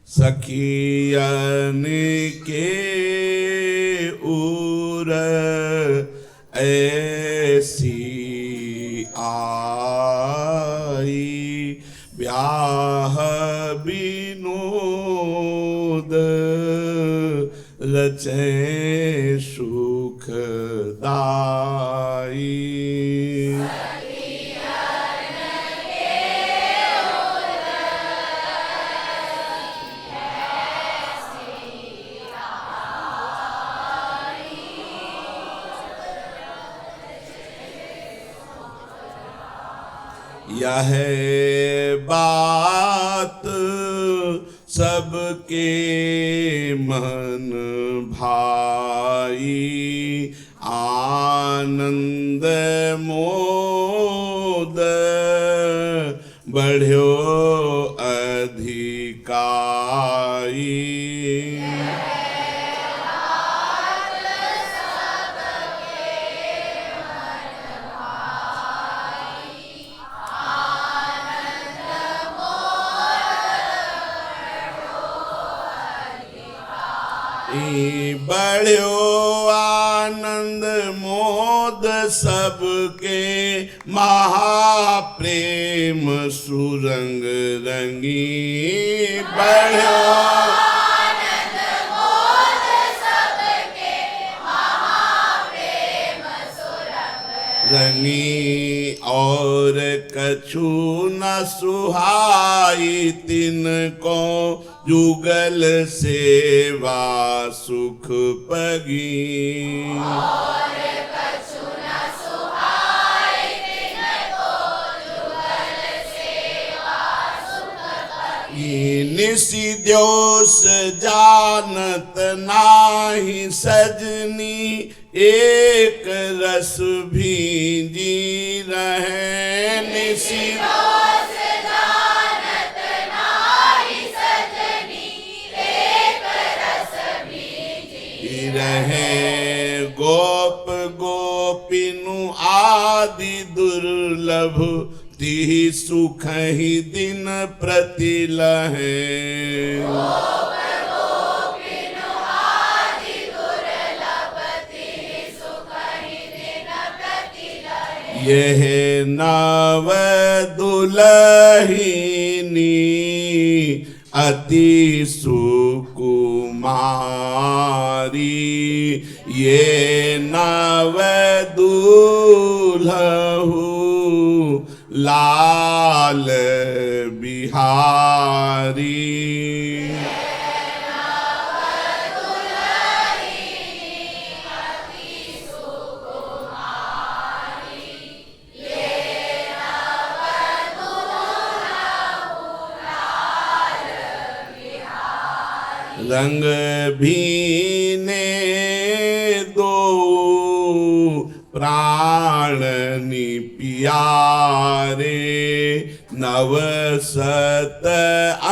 सखियन के उर ऐसी आई, ब्याह विनोद रचे सुखदाई। यह बात सबके मन भाई, आनंद मोद बढ़्यो अधिकाई। बढ़्यो आनंद मोद सबके, महाप्रेम सुरंग रंगी। बढ़्यो आनंद मोद सबके, महाप्रेम सुरंग रंगी। और कछु न सुहाई तिनको, जुगल सेवा सुख पगी। और कछु न सुहाई तिनको, जुगल सेवा सुख पगी। निसी द्योष जानत नाही सजनी, एक रस भीजी रहे। निसी रहे, गोप गोपिनु आदि दुर्लभ, तिहि सुख ही दिन प्रति लहे। गोप गोपिनु आदि दुर्लभ, तिहि सुख ही दिन प्रति लहे। यह नव दुलहिनी अति सुकुमारी, ये नव दूल्हु लाल बिहारी। रंग भीने दो प्राणनि प्यारे, नव सत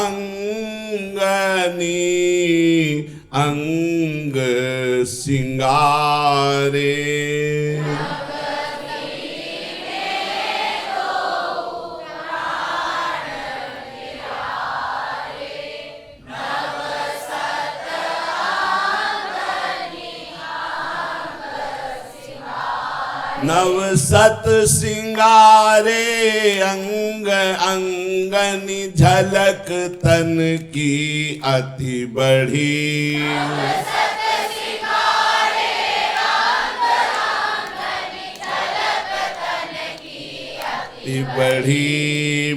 अंगनी अंग सिंगारे। नव सत सिंगारे अंग अंगनी, झलक तन की अति बढ़ी। नव सत सिंगारे अंग अंगनी, झलक तन की अति बढ़ी।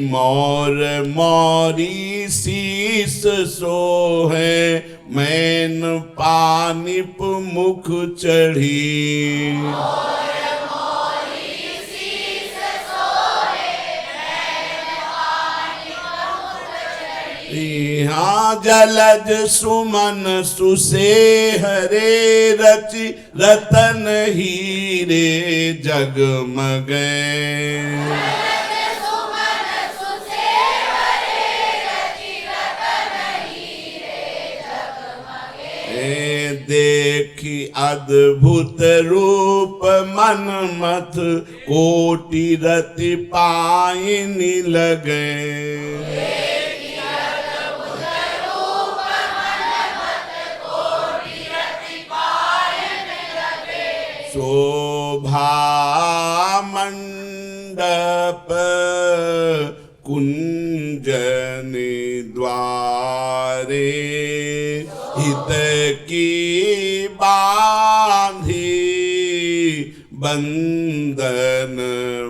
मोर मोरी शीस सोहे, मैन पानिप मुख चढ़ी। यहाँ जलज सुमन सुसेहरे, रचि रतन हीरे जगमगे। देखी अद्भुत रूप मन मत, कोटि रति पाइन लगे। देखी अद्भुत रूप शोभा मंडप कुंजन द्वारे हित की बांधी बंधन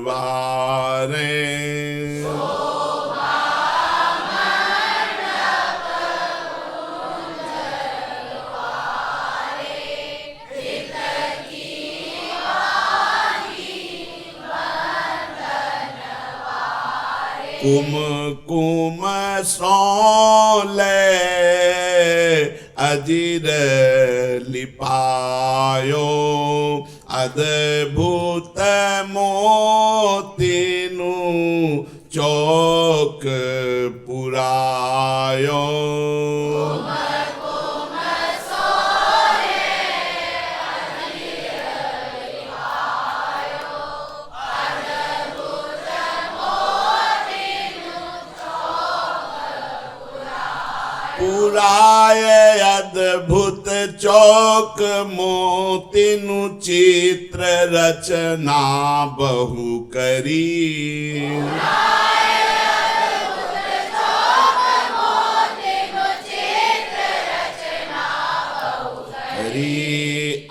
वारे कुमकुम सौले अजिर लिपायो अद्भुत मोतीनु चौक पुरायो पुराय अद्भुत चौक मोतीनु चित्र रचना बहु करी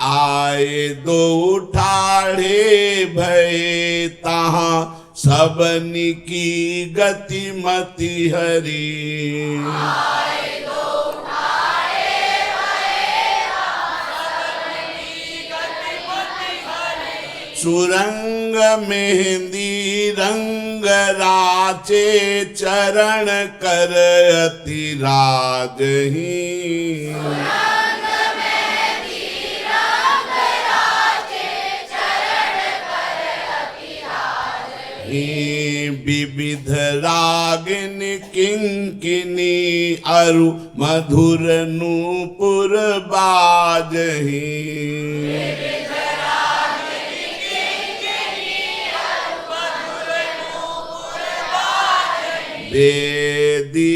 आए दो ठाड़े भय तहाँ सबनी की गतिमति हरी सुरंग मेहंदी रंग राचे चरण कर अति राजही विविध रागिन किंकिनी अरु मधुर नूपुर बाजही वेदी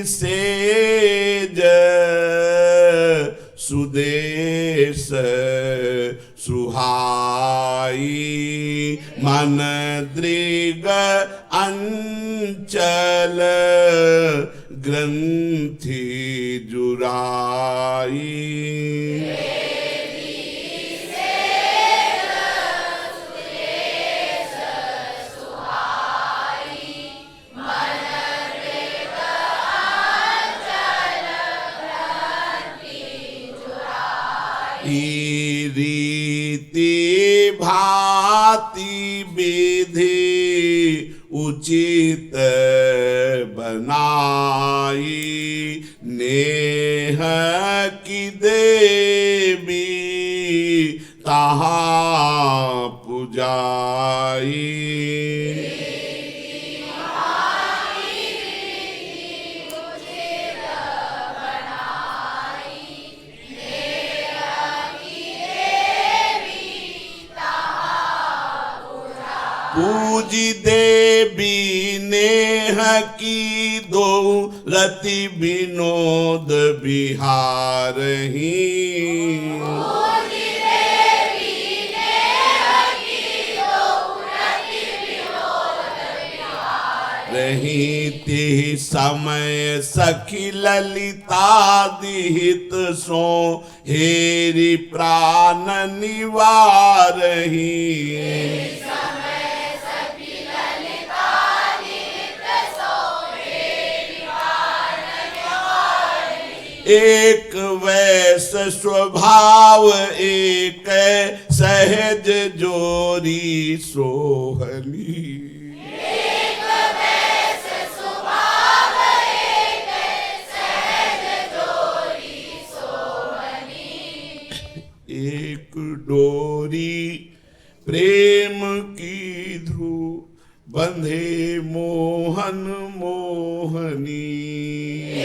सेज सुदेश सुहाई मन दृग अंचल ग्रंथि जुराई रीति भांति विधि उचित बनाई नेह की देवी तहाँ पुजाई पूजी देवी नेह की दो रति विनोद बिहारही रही ती समय सखी ललिता दिहित सो हेरी प्राण निवारही एक वैस स्वभाव एक सहज जोरी सोहनी एक वैस स्वभाव एक सहज जोरी सोहनी एक डोरी प्रेम की ध्रुव बंधे मोहन मोहनी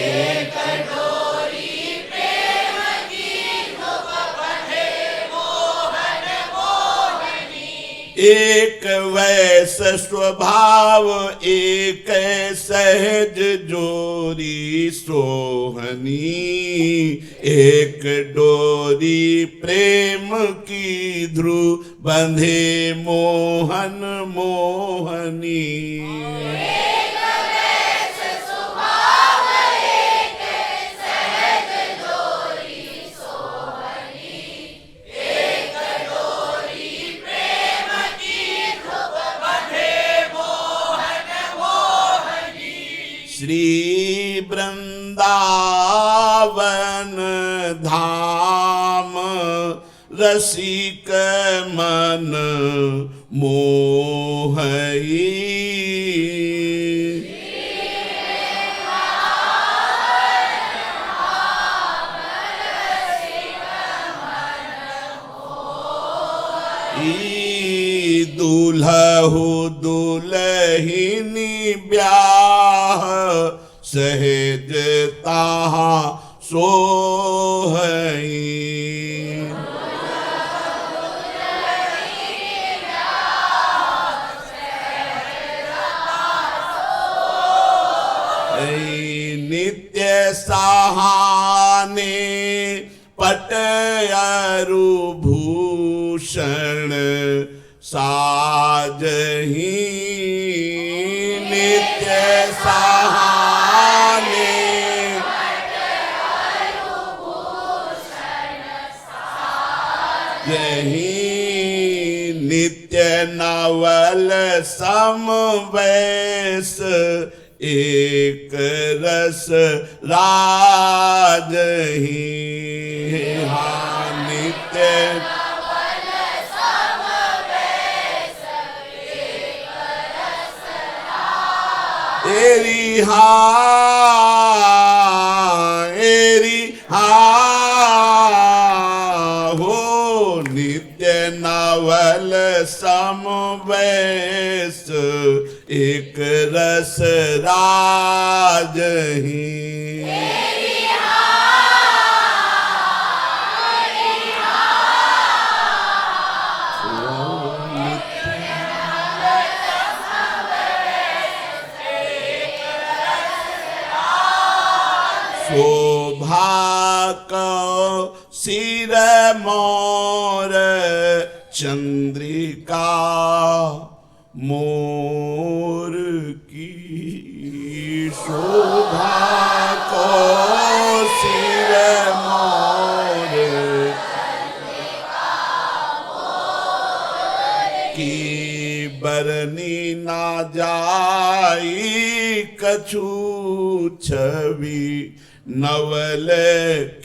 एक डोरी प्रेम की ध्रुव बंधे मोहन मोहनी एक वैस स्वभाव एक सहज जोरी सोहनी, एक डोरी प्रेम की ध्रुव बंधे मोहन मोहनी। श्री वृंदावन धाम रसिक मन मोहई। दुल्हु दुल्हिनी ब्याह सहज ताहा सोहई। नित्य सहाने पटयरु भूषण साजही, नित्य सहाने यही, नित्य नवल समवैस एक रस राजही। हाँ नित्य एरी हा हो, नित्य नवल समवैस एक रस राजही। शोभा को सिर मोर चंद्रिका मोर की, शोभा को सिर मोर की, बरनी ना जाई कछु छवि नवल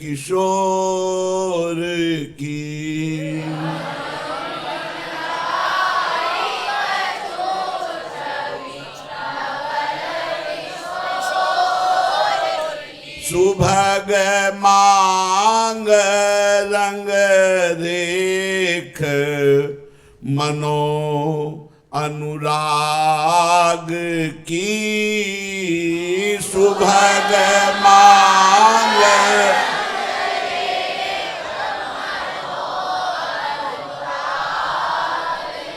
किशोर की। सुभग मांग रंग रेख मनो अनुराग की, सुभग मांग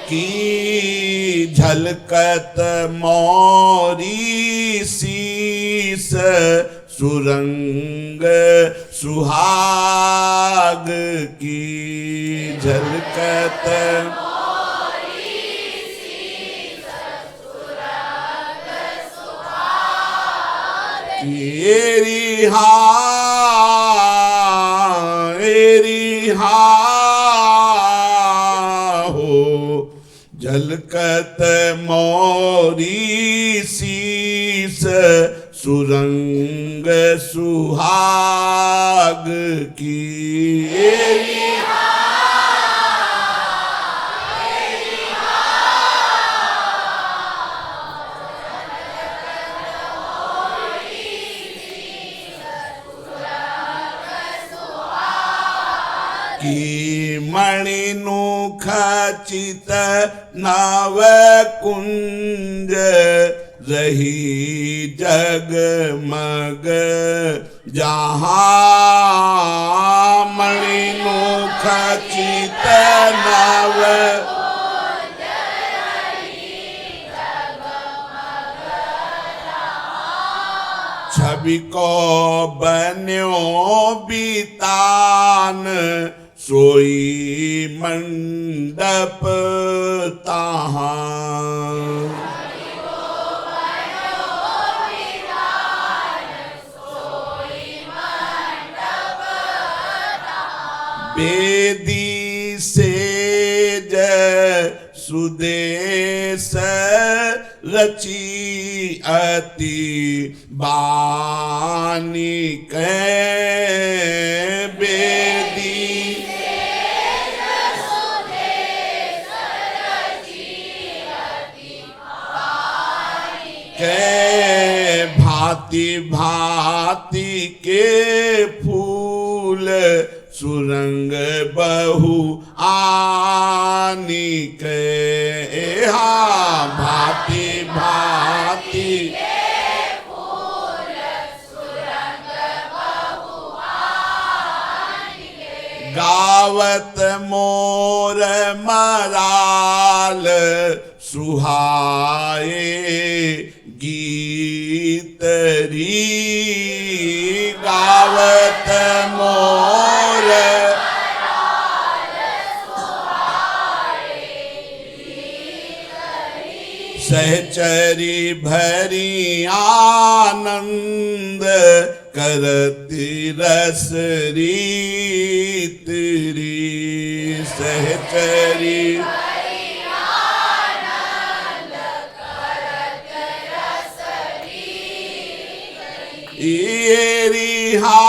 की, झलकत मोरी शीस सुरंग सुहाग की, झलकत एरी हा हो, झलकत मोरी शीस सुरंग सुहाग की। की मणिनु खचित नव कुंज रही जगमग जहाँ, मणिनु खचित नव कवि को बन्यो बीतान सोई मंडप ताहां। बेदी सेज सुदेश रची अति बानी कै बेदी कै भांति भांति के फूल सुरंग बहु आनी के हा भांति भांति गावत मोर मराल सुहाए गीतरी गावत मोर सहचरी भरी आनंद करती रस रीत री सहचरी एरी हा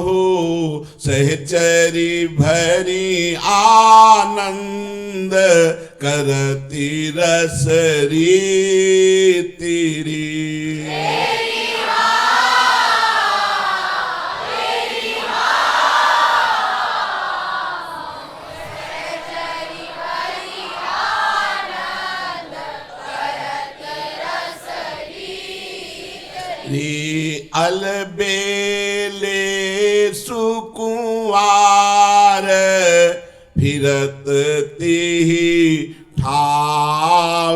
हो सहचरी भरी आनंद करती रस रीति री अलबेले सुकुवार फिरत तिहि ठावरी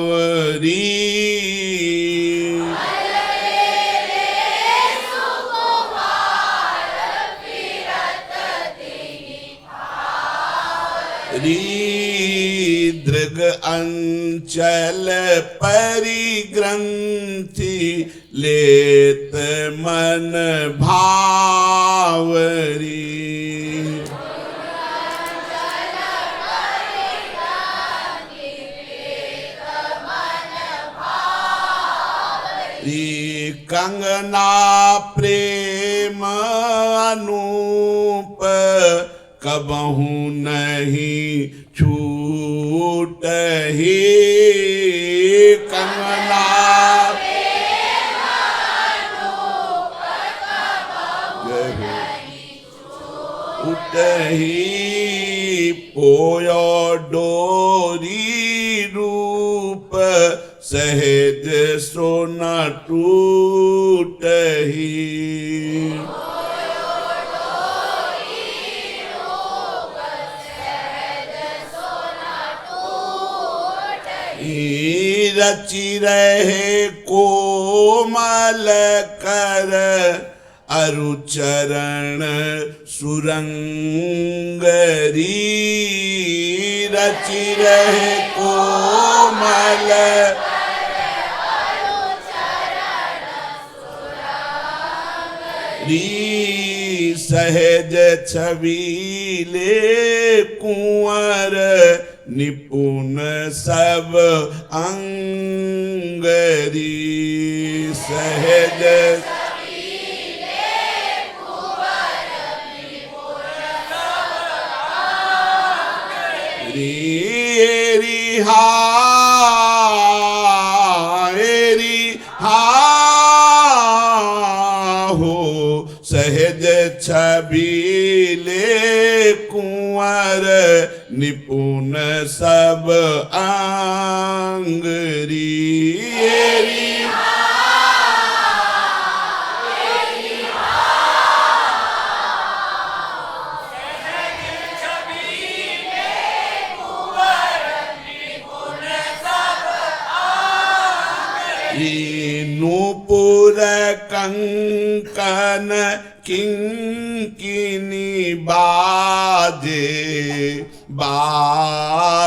दृग अंचल परिग्रंथि लेत मन भावरी कंगना प्रेम अनूप कबहू नहीं छूटहि कंगना उठही पोयो डोरी रूप सहज सो न टूटही रचि रहे कोमल कर अरुचरण सुरंगरी रचि रहे कोमल री सहज छबीले कुंवर निपुण सब अंगरी सहज हो सहज छबीले कुंवर निपुण सब अंगरी नूपुर कंकन किंकिनी बाजे बाजही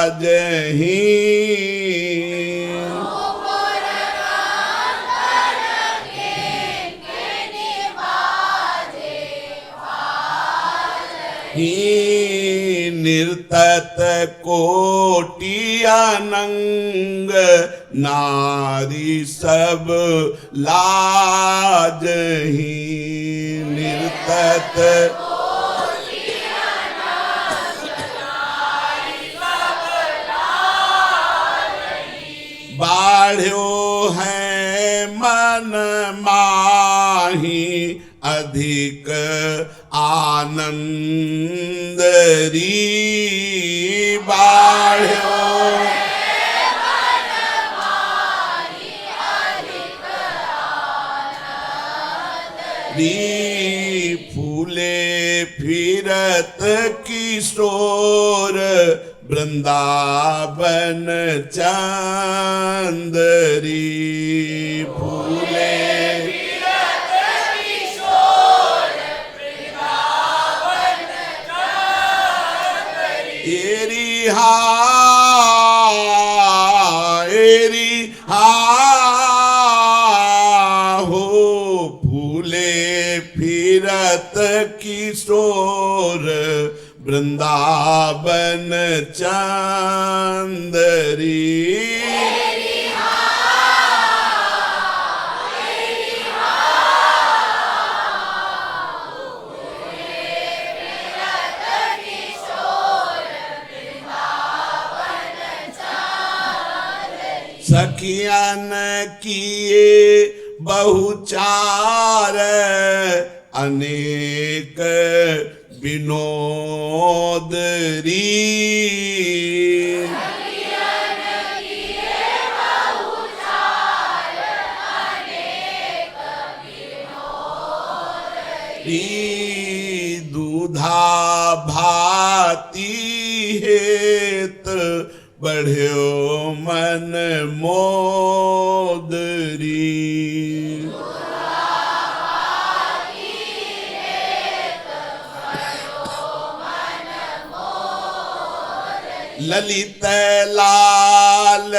निर्तत कोटियानंग नारी सब लाजही निर्तत बाढ़ो है मन माही अधिक आनंद री बाढ़ो री फूले फिरत किशोर वृंदावन चंदरी फूले एरी हा हो फूले फिरत किशोर वृंदावन चंदरी सखियन किए बहुचार अनेक विनोद री दूधा भाती हेत बढ़्यो मन मोदरी ललित लाल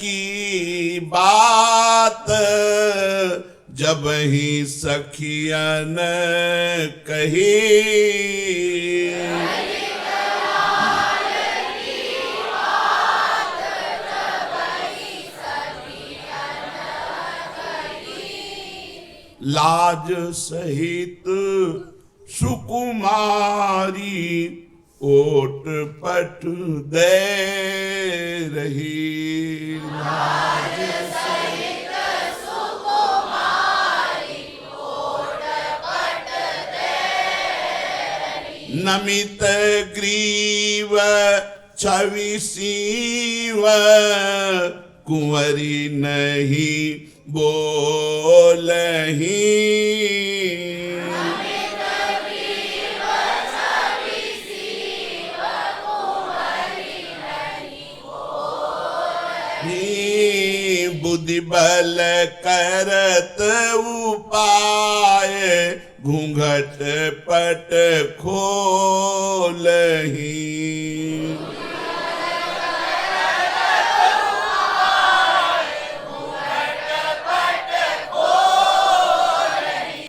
की बात जब ही सखियन कही लाज सहित सुकुमारी ओट पट दे रही लाज सहित सुकुमारी ओट पट दे रही नमित ग्रीव छवि सीव कुंवरी नहीं बोलही बुद्धि बल करत उपाय घूंघट पट खोलही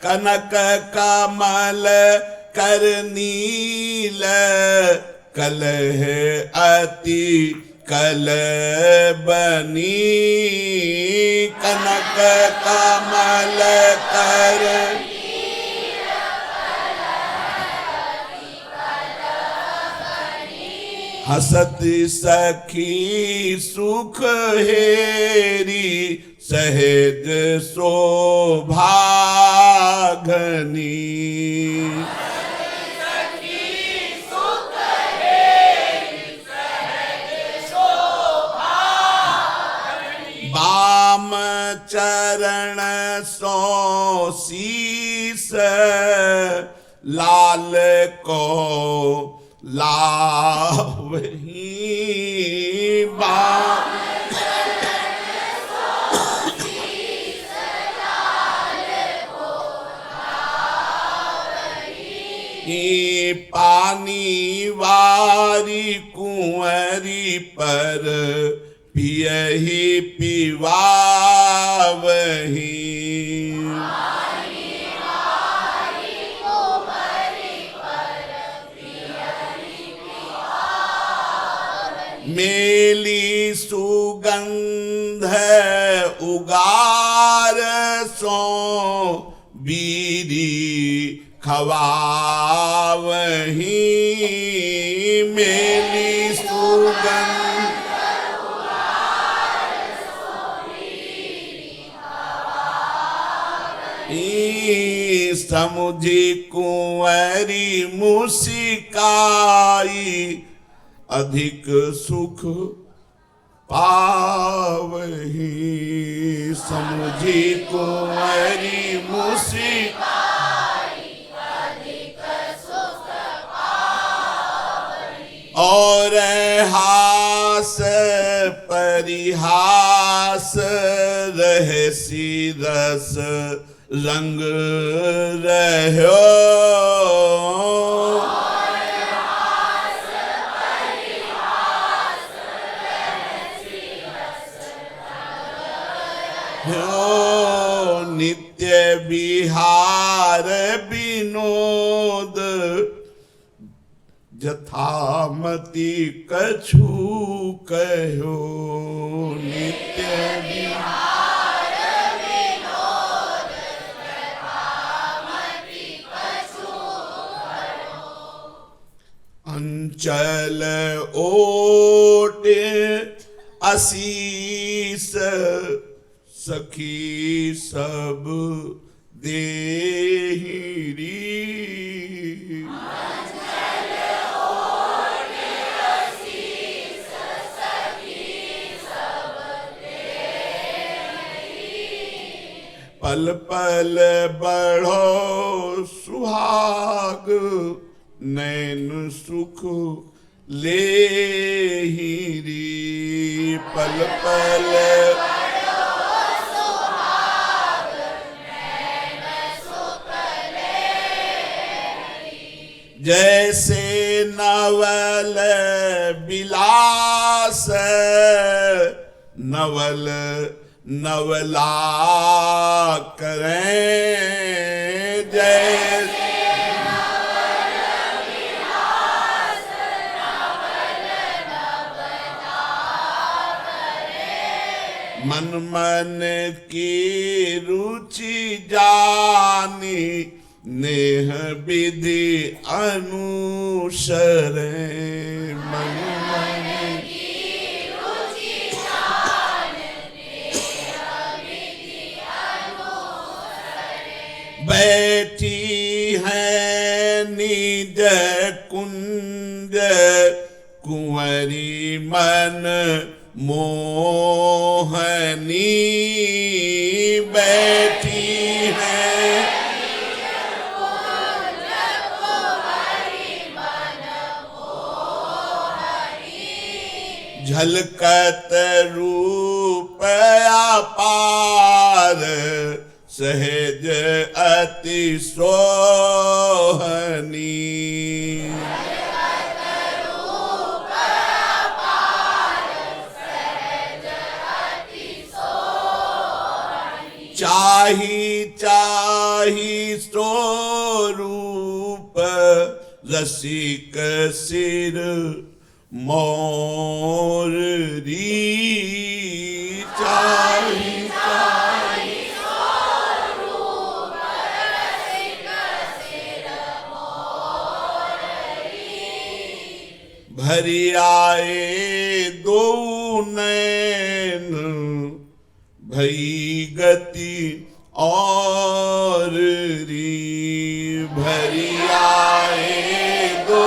कनक कमल कर नील कलह अति कल बनी कनक कमल कर हसत सखी सुख हेरी सहज शोभाघनी बाम चरण सो शीस लाल को लावही बाम पानी वारी कुंवरी पर पियहि पिवावही। मेली सुगंध उगार सो बीरी खवावही। मेली सुगंध समुझी कुंवरी मुसिकाई अधिक सुख पावही। समुझी कुंवरी मुसिकाई अधिक सुख पावही। और हास परिहास रहसी रस रंग रहो। नित्य विहार विनोद जथामति कछु कहो। नित्य विहार विनोद जथामति कछु कहो। अंचल ओट आशीष सखी सब देहिरी। अंचल ओट आशीष सखी सब देहिरी। पल पल बढ़ो सुहाग नैन सुख लेहिरी। पल पल जैसे नवल बिलास नवल नवला करें। जैसे मन मन की रुचि जानी नेह विधि अनुसरे। मन मन की रुचि जान नेह विधि अनुसरे। बैठी है निज कुंज कुंवरी मन मोहनी। बैठी है झलकत रूप अपार सहज अति सोहनी। चाही चाही स्वरूप रसिक सिर मोररी। चाही चाही स्वरूप रसिक सिर मोररी। भरी आए दो नैन भई गति और री। भरी आए दो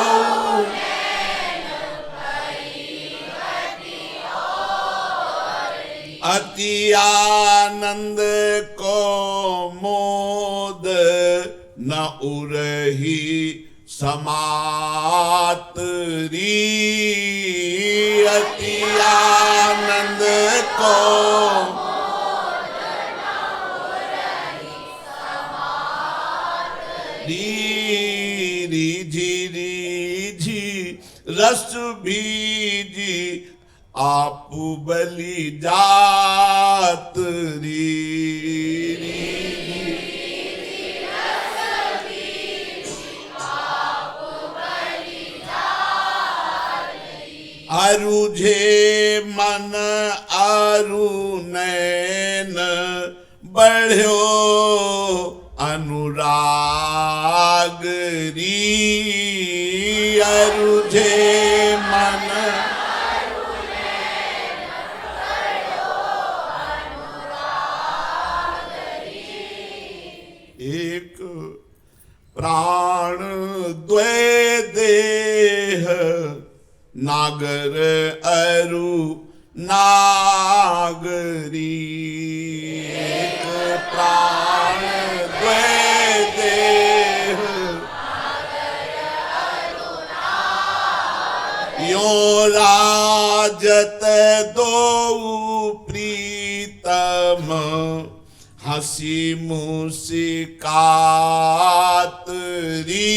अति आनंद को मोद न उरही समातरी। अति आनंद को री झिरी रस बीजी आपु बलि जात री। अरुझे मन अरु नैन बढ़्यो अनुराग री। अरुझे मन एक प्राण द्वै देह नागर अरु नागरी। एक प्राण द्वै देह यो राजत दो प्रीतम हसी मुस्कात री।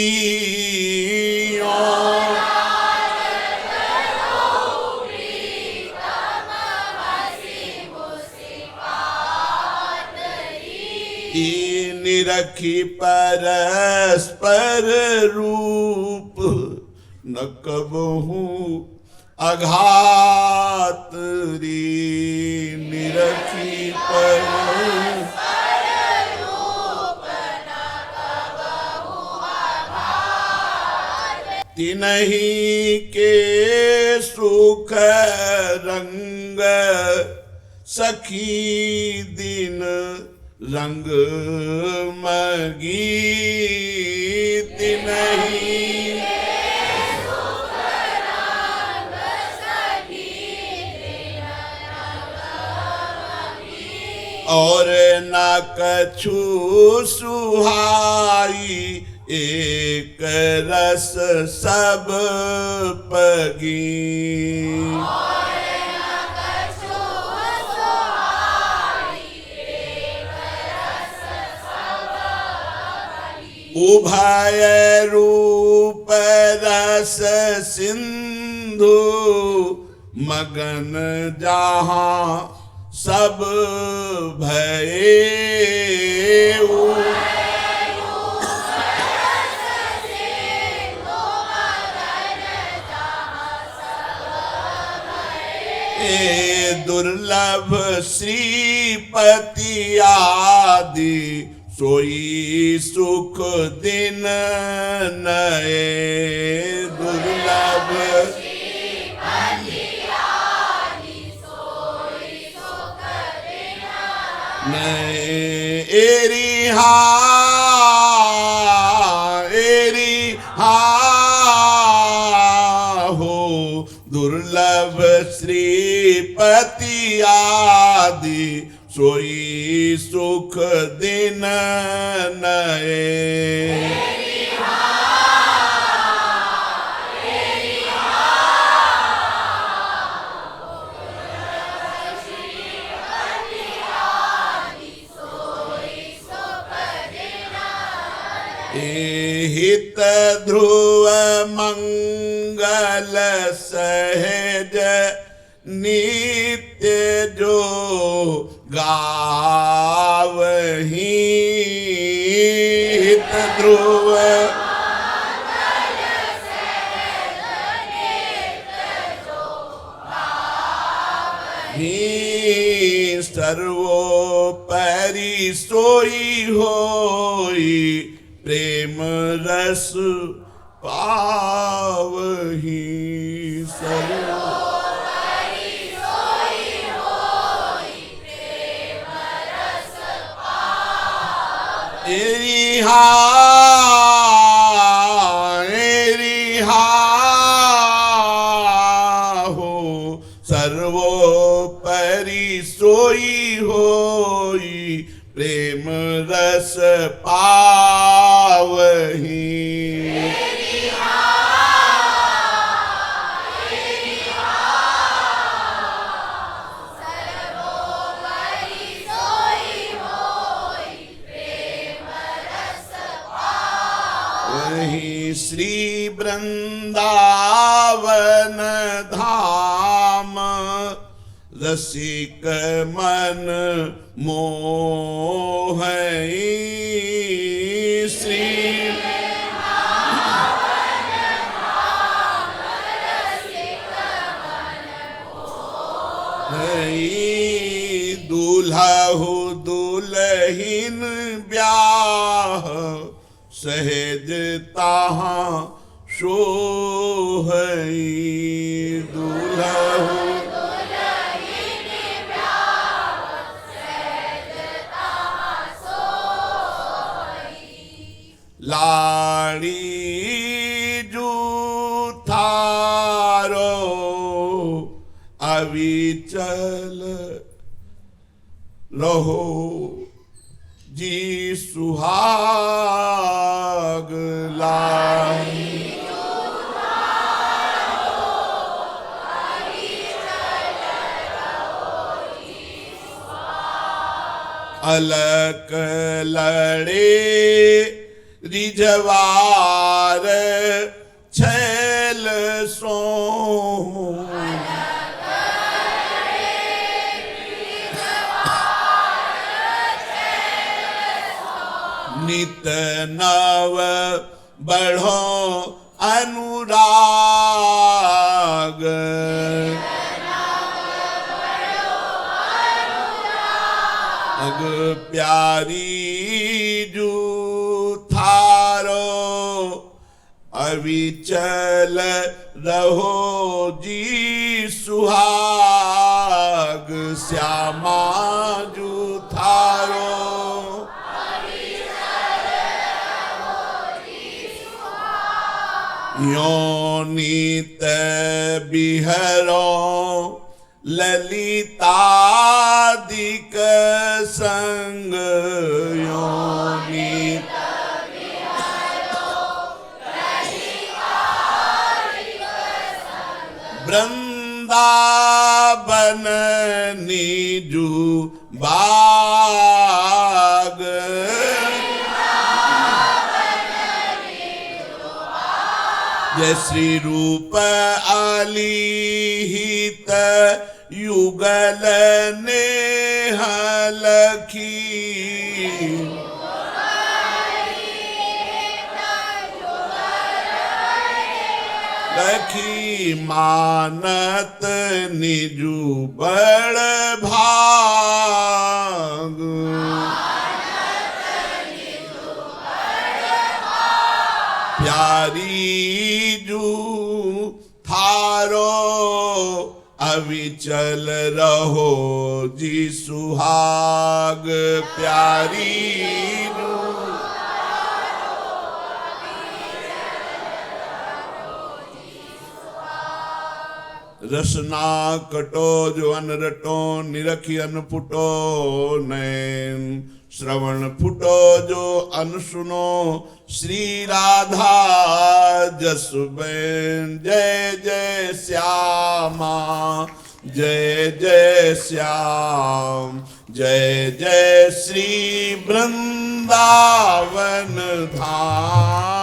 निरखी परस्पर रूप न कबहू अघात री। निरखी परस्पर रूप न कबहू अघात। तिन्हीं के सुख रंग सखी दिन रंग मगी। तिन्हीं और न कछु सुहाई एक रस सब पगी। उभय रूप रस सिंधु मगन जहाँ सब भये। दुर्लभ श्रीपति आदि सोई सुख दिन नए। दुर्लभ नए एरी हा हो। दुर्लभ श्रीपति आदि सोई सुख दिन नए। हित ध्रुव मंगल सहज नित्य जो गावही। हित ध्रुव सर्वोपरि सोई होई प्रेम रस पावही। सर्वोपरि सोई होई प्रेम रस पावही। एरिहा हो सर्वोपरि सोई होई प्रेम रस पावही। वही श्री वृंदावन रसिक मन मोहई श्री दूल्हा दुल्हिन ब्याह सहज ताहा सोहई दूल्हा लाड़ी जूथारो अविचल रहो जी सुहाग लाई अलक लड़े रिझवार छैल सो नित नव बढ़ो अनुराग अग प्यारी जू थारो अविचल रहो जी सुहाग श्यामा जू थारो योनित बिहरो ललितादिक संग योनित वृंदावन निजु बाग जय श्री रूप अलिहित युगल नेह लखी लखी मानत निजु बड़ भाग प्यारी जू थारो अविचल रहो जी सुहाग प्यारी जू रसना कटो जो अन रटो निरखी अन फुटो नैन श्रवण फुटो जो अन सुनो श्री राधा जसुबेन जय जय श्यामा जय जय श्याम जय जय श्री वृंदावन धाम।